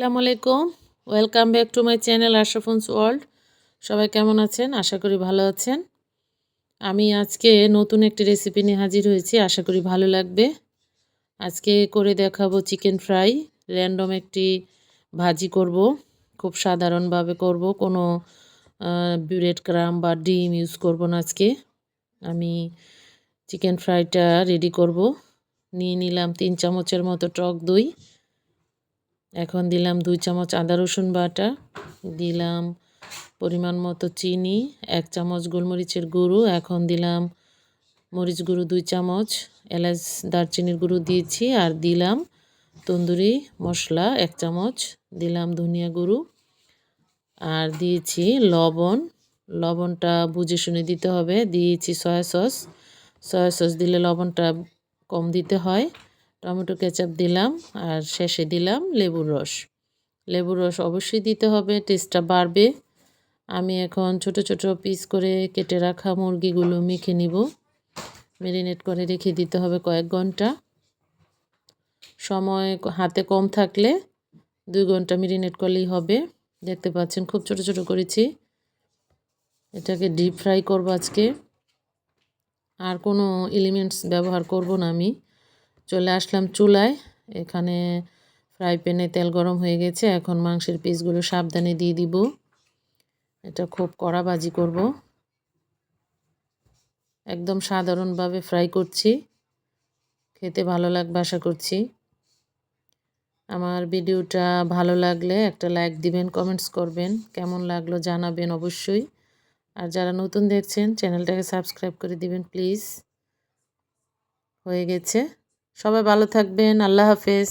আসসালামু আলাইকুম। Welcome back to my channel Ashrafuns world. সবাই কেমন আছেন? আশা করি ভালো আছেন। আমি আজকে নতুন একটি রেসিপি নিয়ে হাজির হয়েছি, আশা করি ভালো লাগবে। আজকে করে দেখাবো চিকেন ফ্রাই। র্যান্ডম একটি ভাজি করব, খুব সাধারণভাবে করব, কোনো ব্রেড ক্রাম্ব বা ডিম ইউজ করব না আজকে। আমি চিকেন ফ্রাইটা রেডি করব। নিয়ে নিলাম 3 চামচের মতো টক দই। এখন দিলাম 2 চামচ আদা রসুন বাটা, দিলাম পরিমাণ মতো চিনি, 1 চামচ গোলমরিচের গুঁড়ো, এখন দিলাম মরিচ গুঁড়ো 2 চামচ, এলাচ দারচিনির গুঁড়ো দিয়েছি, আর দিলাম তন্দুরি মশলা 1 চামচ, দিলাম ধনিয়া গুঁড়ো, আর দিয়েছি লবণ। লবণটা বুঝে শুনে দিতে হবে। দিয়েছি সয়া সস দিলে লবণটা কম দিতে হয়। টমেটো কেচাপ দিলাম, আর শেষে দিলাম লেবুর রস। লেবুর রস অবশ্যই দিতে হবে, টেস্টটা বাড়বে। আমি এখন ছোট ছোট পিস করে কেটে রাখা মুরগিগুলো মেখে নিব। ম্যারিনেট করে রেখে দিতে হবে কয়েক ঘন্টা। সময় হাতে কম থাকলে 2 ঘন্টা ম্যারিনেট করলেই হবে। দেখতে পাচ্ছেন খুব ছোট ছোট করেছি। এটাকে ডিপ ফ্রাই করব আজকে। আর কোনো এলিমেন্টস ব্যবহার করব না আমি। চলে আসলাম চুলায়। এখানে ফ্রাই প্যানে তেল গরম হয়ে গেছে। এখন মাংসের পিসগুলো সাবধানে দিয়ে দিব। এটা খুব কড়া ভাজি করব। একদম সাধারণভাবে ফ্রাই করছি। খেতে ভালো লাগবে আশা করছি। আমার ভিডিওটা ভালো লাগলে একটা লাইক দিবেন, কমেন্টস করবেন, কেমন লাগলো জানাবেন অবশ্যই। আর যারা নতুন দেখছেন চ্যানেলটাকে সাবস্ক্রাইব করে দিবেন প্লিজ। হয়ে গেছে। সবাই ভালো থাকবেন। আল্লাহ হাফেজ।